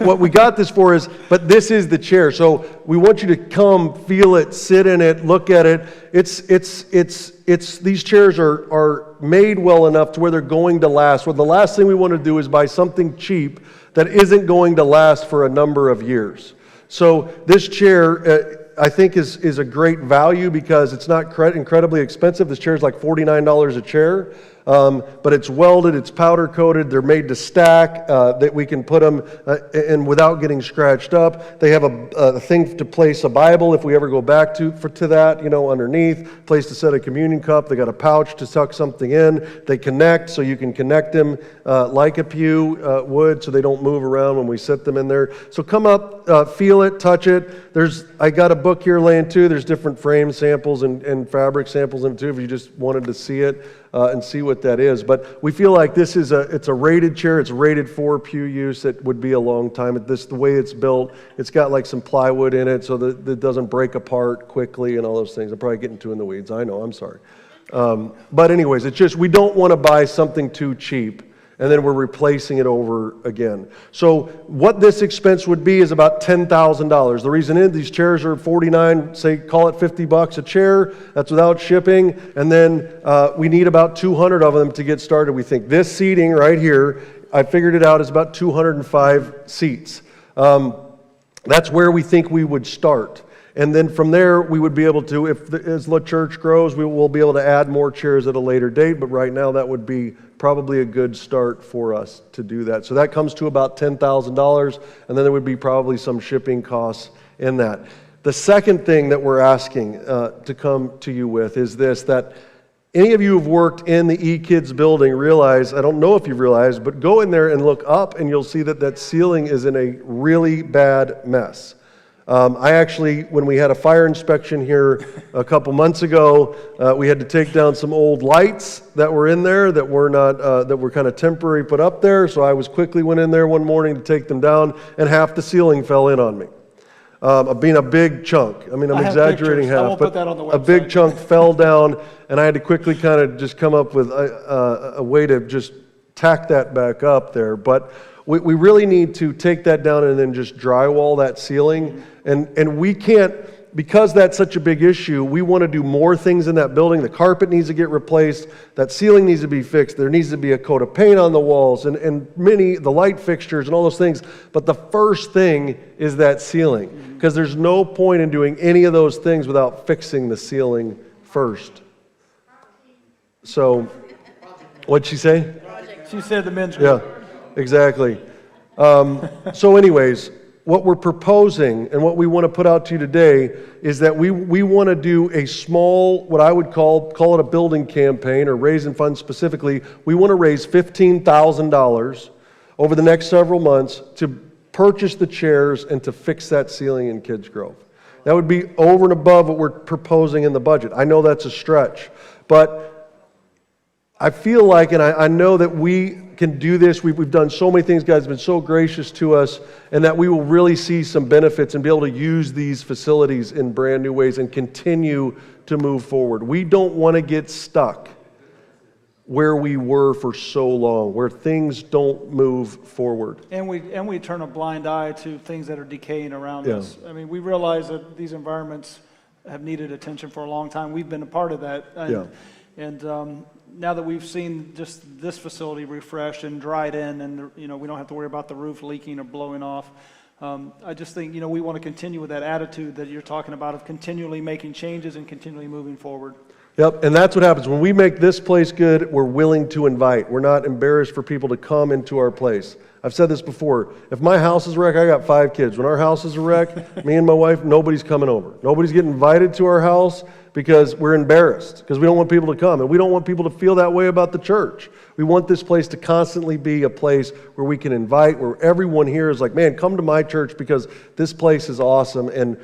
what we got this for is, but this is the chair. So we want you to come, feel it, sit in it, look at it. These chairs are made well enough to where they're going to last. Well, the last thing we want to do is buy something cheap that isn't going to last for a number of years. So this chair, I think is a great value because it's not incredibly expensive. This chair is like $49 a chair, but it's welded, it's powder coated, they're made to stack, that we can put them in without getting scratched up. They have a thing to place a Bible if we ever go back to that, underneath, place to set a communion cup. They got a pouch to tuck something in. They connect, so you can connect them like a pew would, so they don't move around when we set them in there. So come up, feel it, touch it. I got a book here laying too. There's different frame samples and fabric samples in it too, if you just wanted to see it and see what that is. But we feel like it's a rated chair. It's rated for pew use. It would be a long time. The way it's built, it's got like some plywood in it so that it doesn't break apart quickly and all those things. I'm probably getting too in the weeds. I know. I'm sorry. But anyways, it's just we don't want to buy something too cheap and then we're replacing it over again. So what this expense would be is about $10,000. The reason is these chairs are $49, say call it $50 a chair. That's without shipping. And then we need about 200 of them to get started. We think this seating right here, I figured it out, is about 205 seats. That's where we think we would start. And then from there, we would be able to, as the church grows, we will be able to add more chairs at a later date, but right now that would be probably a good start for us to do that. So that comes to about $10,000, and then there would be probably some shipping costs in that. The second thing that we're asking to come to you with is this, that any of you who've worked in the eKids building realize, I don't know if you've realized, but go in there and look up and you'll see that that ceiling is in a really bad mess. I actually, when we had a fire inspection here a couple months ago, we had to take down some old lights that were in there that were not, that were kind of temporary put up there. So I went in there one morning to take them down, and half the ceiling fell in on me. Being a big chunk. I mean, I'm exaggerating pictures. I half, won't but put that on the a big website. chunk fell down, and I had to quickly kind of just come up with a way to just tack that back up there. But we really need to take that down and then just drywall that ceiling. And we can't, because that's such a big issue, we want to do more things in that building. The carpet needs to get replaced. That ceiling needs to be fixed. There needs to be a coat of paint on the walls and the light fixtures and all those things. But the first thing is that ceiling, because there's no point in doing any of those things without fixing the ceiling first. So, what'd she say? She said the men's group. Yeah, exactly. So anyways, what we're proposing and what we want to put out to you today is that we want to do a small, what I would call it a building campaign or raising funds specifically. We want to raise $15,000 over the next several months to purchase the chairs and to fix that ceiling in Kids Grove. That would be over and above what we're proposing in the budget. I know that's a stretch, but I feel like, and I know that we can do this. We've done so many things. God has been so gracious to us, and that we will really see some benefits and be able to use these facilities in brand new ways and continue to move forward. We don't want to get stuck where we were for so long, where things don't move forward. And we turn a blind eye to things that are decaying around us. I mean, we realize that these environments have needed attention for a long time. We've been a part of that. And now that we've seen just this facility refreshed and dried in, and we don't have to worry about the roof leaking or blowing off, I just think we want to continue with that attitude that you're talking about of continually making changes and continually moving forward. Yep, and that's what happens. When we make this place good, we're willing to invite. We're not embarrassed for people to come into our place. I've said this before. If my house is a wreck, I got 5 kids. When our house is a wreck, me and my wife, nobody's coming over. Nobody's getting invited to our house because we're embarrassed, because we don't want people to come. And we don't want people to feel that way about the church. We want this place to constantly be a place where we can invite, where everyone here is like, man, come to my church because this place is awesome. And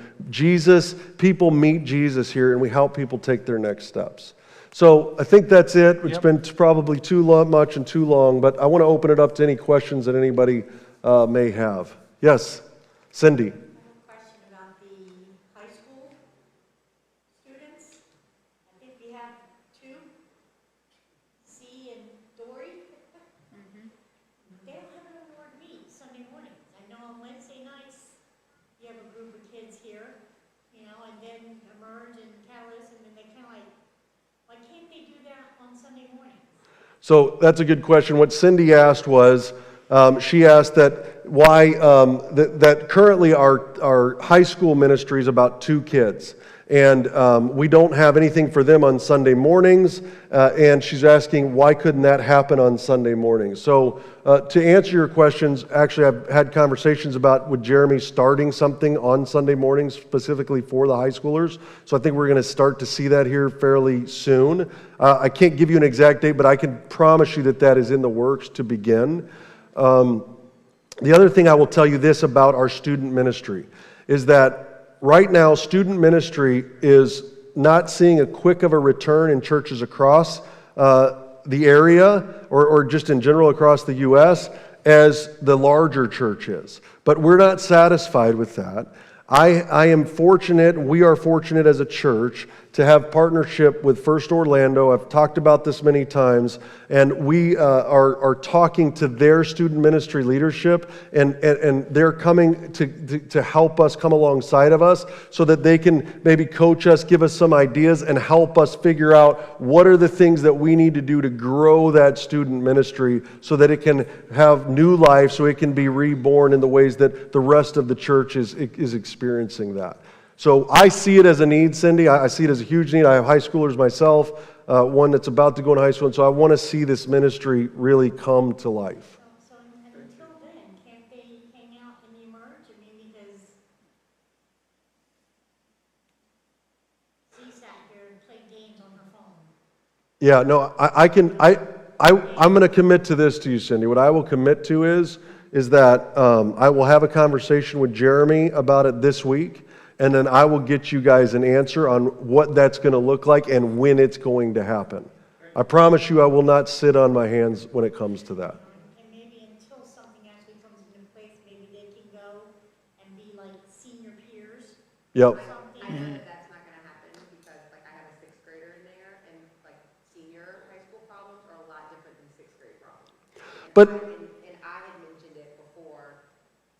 people meet Jesus here, and we help people take their next steps. So I think that's it. It's been probably too much and too long, but I want to open it up to any questions that anybody may have. Yes, Cindy. I have a question about the high school students. I think we have 2, C and Dory. They don't have an award meet Sunday mornings. I know on Wednesday nights, you have a group of kids here, and then Emerge and Catalyst, and then they kind of like, why can't they do that on Sunday mornings? So that's a good question. What Cindy asked was, she asked that why that currently our high school ministry is about 2 kids, and we don't have anything for them on Sunday mornings. And she's asking why couldn't that happen on Sunday mornings? So to answer your questions, actually I've had conversations with Jeremy starting something on Sunday mornings specifically for the high schoolers. So I think we're going to start to see that here fairly soon. I can't give you an exact date, but I can promise you that is in the works to begin. The other thing I will tell you this about our student ministry is that right now student ministry is not seeing a quick of a return in churches across the area or just in general across the U.S. as the larger church is. But we're not satisfied with that. I am fortunate, we are fortunate as a church to have partnership with First Orlando. I've talked about this many times, and we are talking to their student ministry leadership, and they're coming to help us, come alongside of us, so that they can maybe coach us, give us some ideas, and help us figure out what are the things that we need to do to grow that student ministry so that it can have new life, so it can be reborn in the ways that the rest of the church is experiencing that. So I see it as a need, Cindy. I see it as a huge need. I have high schoolers myself, one that's about to go into high school, and so I want to see this ministry really come to life. So until then, can't they hang out in the emerge? I mean, because she sat here and played games on her phone. Yeah, no, I'm going to commit to this to you, Cindy. What I will commit to is that I will have a conversation with Jeremy about it this week, and then I will get you guys an answer on what that's going to look like and when it's going to happen. I promise you I will not sit on my hands when it comes to that. And maybe until something actually comes into place, maybe they can go and be like senior peers. Yep. Something. I know that that's not gonna happen because like I have a sixth grader in there and like senior high school problems are a lot different than sixth grade problems. But- And I had mentioned it before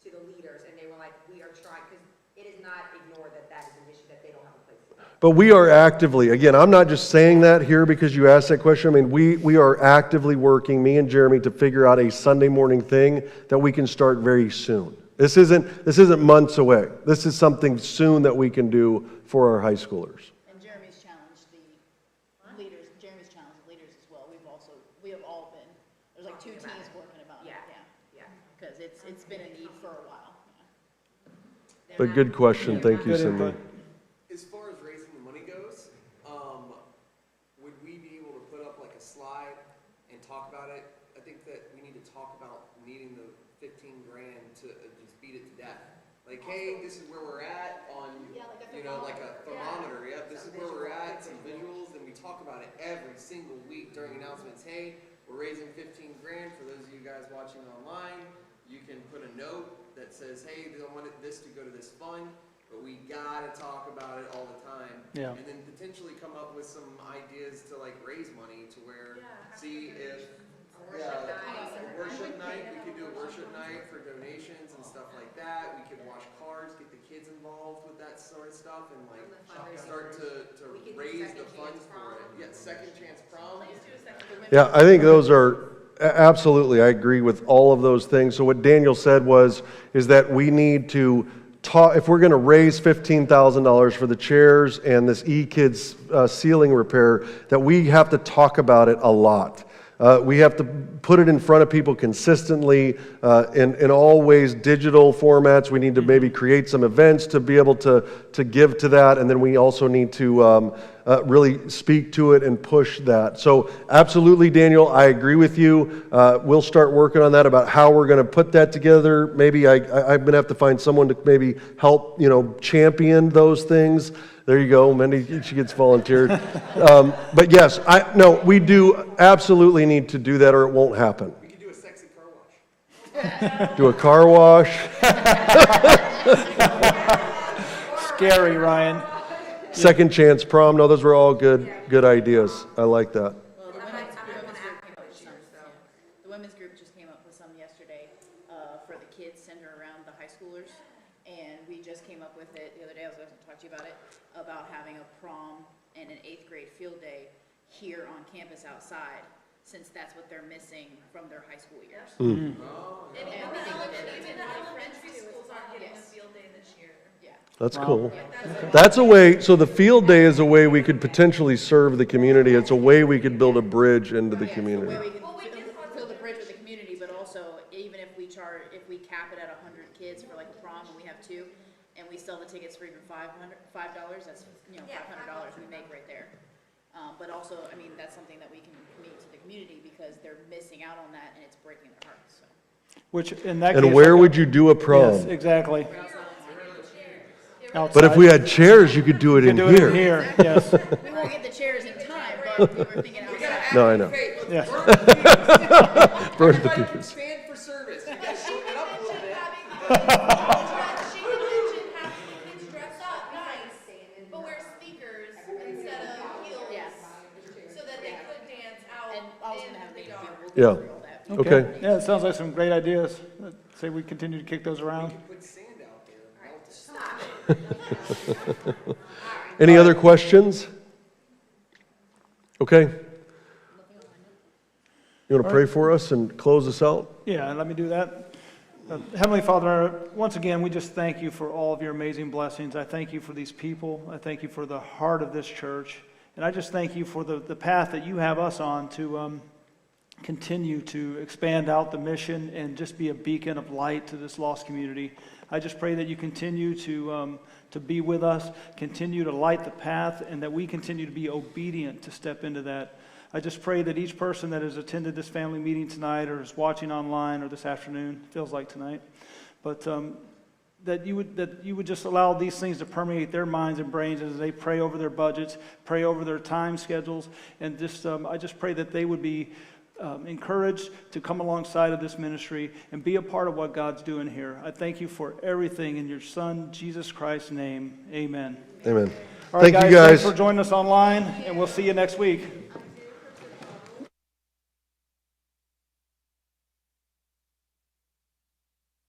to the leaders and they were like, we are trying, because it is not ignored that that is an issue that they don't have a place to go. But we are actively, again, I'm not just saying that here because you asked that question. I mean, we are actively working, me and Jeremy, to figure out a Sunday morning thing that we can start very soon. This isn't months away. This is something soon that we can do for our high schoolers. And Jeremy's challenged the leaders, Jeremy's challenged the leaders as well. We have all been, there's like two teams working about it, Yeah. because it's been a need for a while. But good question. Thank you, Good Cindy. input. As far as raising the money goes, would we be able to put up like a slide and talk about it? I think that we need to talk about needing the 15 grand to just beat it to death. Like, hey, this is where we're at on, like a thermometer. Yep, this is where we're at, some visuals, and we talk about it every single week during announcements. Hey, we're raising 15 grand. For those of you guys watching online, you can put a note that says, hey, I want this to go to this fund, but we gotta talk about it all the time. Yeah. And then potentially come up with some ideas to like raise money to where, see if, worship night, we could do a worship night for donations and stuff like that. We could wash cars, get the kids involved with that sort of stuff and like start to We could do raise the second funds chance for it. prom. Yeah, second chance prom. Yeah, I think those are absolutely. I agree with all of those things. So what Daniel said is that we need to talk, if we're going to raise $15,000 for the chairs and this E-Kids ceiling repair, that we have to talk about it a lot. We have to put it in front of people consistently in all ways, digital formats. We need to maybe create some events to be able to give to that. And then we also need to really speak to it and push that. So absolutely, Daniel, I agree with you. We'll start working on that about how we're going to put that together. Maybe I'm going to have to find someone to maybe help, champion those things. There you go, Mindy, she gets volunteered. But yes, we do absolutely need to do that or it won't happen. We could do a sexy car wash. Do a car wash. Scary, Ryan. Second chance prom. No, those were all good ideas. I like that. Well, the women's group just came up with some yesterday for the kids centered around the high schoolers. And we just came up with it the other day. I was going to talk to you about having a prom and an 8th grade field day here on campus outside, since that's what they're missing from their high school years. And even the elementary schools aren't getting a field day this year. Yeah. That's cool. That's a way, so the field day is a way we could potentially serve the community. It's a way we could build a bridge into the Yeah, community. so we can fill the bridge with the community, but also even if we cap it at 100 kids for like a prom and we have 2, and we sell the tickets for even $5, that's $500 we make right there. But also, I mean, that's something that we can commit to the community because they're missing out on that and it's breaking their hearts. So. Which in that case. And where would you do a prom? Yes, exactly. But if we had chairs, you could do it in Do it in here. here, yes. We won't get the chairs in time, but we were thinking outside. No, I know. Yes. Burn the Everybody fuse. stand for service. You guys shorten it up a little bit. She had mentioned having the kids dress up nice, but wear speakers instead of heels. Yes. So that they could dance out And I was in gonna have the Megan yard. do Yeah. all that. Okay. Yeah, it sounds like some great ideas. Say we continue to kick those around. Put sand out there. Melt it. Any other questions? Okay. You want to pray for us and close us out? Yeah, let me do that. Heavenly Father, once again, we just thank you for all of your amazing blessings. I thank you for these people. I thank you for the heart of this church. And I just thank you for the path that you have us on to continue to expand out the mission and just be a beacon of light to this lost community. I just pray that you continue to be with us, continue to light the path, and that we continue to be obedient to step into that. I just pray that each person that has attended this family meeting tonight or is watching online or this afternoon, feels like tonight, but that you would just allow these things to permeate their minds and brains as they pray over their budgets, pray over their time schedules, and just I just pray that they would be encouraged to come alongside of this ministry and be a part of what God's doing here. I thank you for everything in your Son, Jesus Christ's name. Amen. Amen. All right, Thank you, guys. Thanks for joining us online, and we'll see you next week.